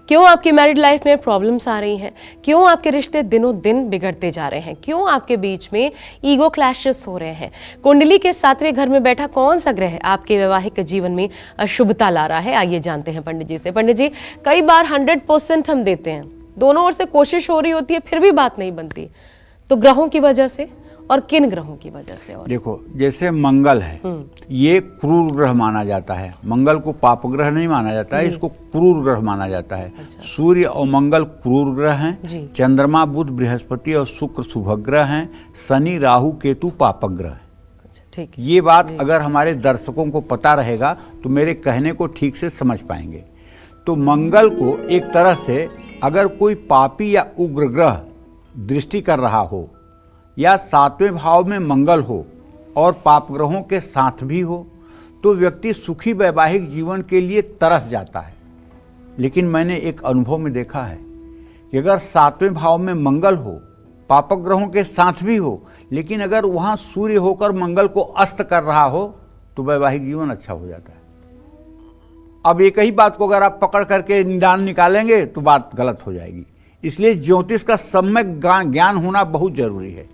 क्यों आपकी married life में प्रॉब्लम्स आ रही हैं, क्यों आपके रिश्ते दिनों दिन बिगड़ते जा रहे हैं, क्यों आपके बीच में ईगो क्लैशेस हो रहे हैं। कुंडली के 7वें घर में बैठा कौन सा ग्रह आपके वैवाहिक जीवन में अशुभता ला रहा है, आइए जानते हैं पंडित जी से। पंडित जी, कई बार 100% हम देते हैं, दोनों ओर से कोशिश हो रही होती है, फिर भी बात नहीं बनती, तो ग्रहों की वजह से और किन ग्रहों की वजह से? और देखो, जैसे मंगल है, ये क्रूर ग्रह माना जाता है। मंगल को पाप ग्रह नहीं माना जाता है, इसको क्रूर ग्रह माना जाता है। अच्छा। सूर्य और मंगल क्रूर ग्रह हैं। चंद्रमा, बुध, बृहस्पति और शुक्र शुभ ग्रह हैं। शनि, राहु, केतु पापक ग्रह है। अच्छा, ठीक। ये बात अगर हमारे दर्शकों को पता रहेगा तो मेरे कहने को ठीक से समझ पाएंगे। तो मंगल को एक तरह से अगर कोई पापी या उग्र ग्रह दृष्टि कर रहा हो, या 7वें भाव में मंगल हो और पाप ग्रहों के साथ भी हो, तो व्यक्ति सुखी वैवाहिक जीवन के लिए तरस जाता है। लेकिन मैंने एक अनुभव में देखा है कि अगर 7वें भाव में मंगल हो, पापक ग्रहों के साथ भी हो, लेकिन अगर वहाँ सूर्य होकर मंगल को अस्त कर रहा हो, तो वैवाहिक जीवन अच्छा हो जाता है। अब एक ही बात को अगर आप पकड़ करके निदान निकालेंगे तो बात गलत हो जाएगी। इसलिए ज्योतिष का सम्यक ज्ञान होना बहुत जरूरी है।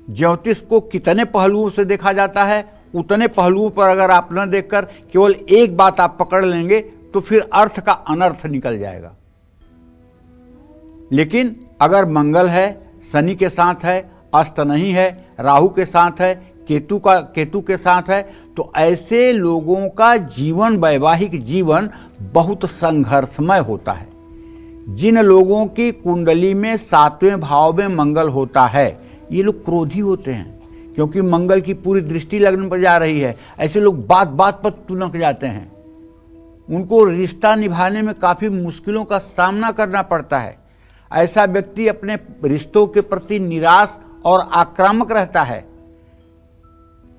ज्योतिष को कितने पहलुओं से देखा जाता है, उतने पहलुओं पर अगर आप न देखकर केवल एक बात आप पकड़ लेंगे तो फिर अर्थ का अनर्थ निकल जाएगा। लेकिन अगर मंगल है, शनि के साथ है, अस्त नहीं है, राहु के साथ है, केतु के साथ है, तो ऐसे लोगों का जीवन, वैवाहिक जीवन बहुत संघर्षमय होता है। जिन लोगों की कुंडली में 7वें भाव में मंगल होता है, ये लोग क्रोधी होते हैं, क्योंकि मंगल की पूरी दृष्टि लग्न पर जा रही है। ऐसे लोग बात बात पर तुनक जाते हैं। उनको रिश्ता निभाने में काफ़ी मुश्किलों का सामना करना पड़ता है। ऐसा व्यक्ति अपने रिश्तों के प्रति निराश और आक्रामक रहता है।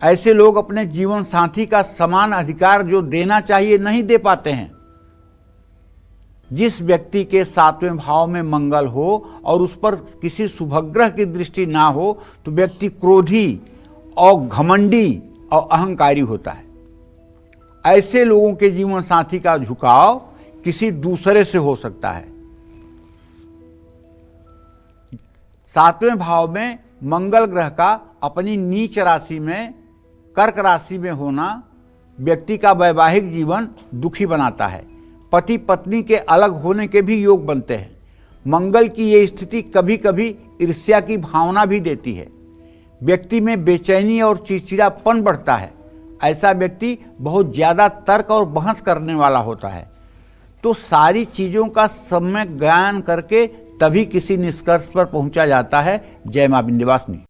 ऐसे लोग अपने जीवन साथी का समान अधिकार जो देना चाहिए नहीं दे पाते हैं। जिस व्यक्ति के 7वें भाव में मंगल हो और उस पर किसी शुभग्रह की दृष्टि ना हो, तो व्यक्ति क्रोधी और घमंडी और अहंकारी होता है। ऐसे लोगों के जीवन साथी का झुकाव किसी दूसरे से हो सकता है। 7वें भाव में मंगल ग्रह का अपनी नीच राशि में, कर्क राशि में होना व्यक्ति का वैवाहिक जीवन दुखी बनाता है। पति पत्नी के अलग होने के भी योग बनते हैं। मंगल की ये स्थिति कभी कभी ईर्ष्या की भावना भी देती है। व्यक्ति में बेचैनी और चिड़चिड़ापन बढ़ता है। ऐसा व्यक्ति बहुत ज़्यादा तर्क और बहस करने वाला होता है। तो सारी चीज़ों का सम्यक ज्ञान करके तभी किसी निष्कर्ष पर पहुंचा जाता है। जय मां विंध्यवासिनी।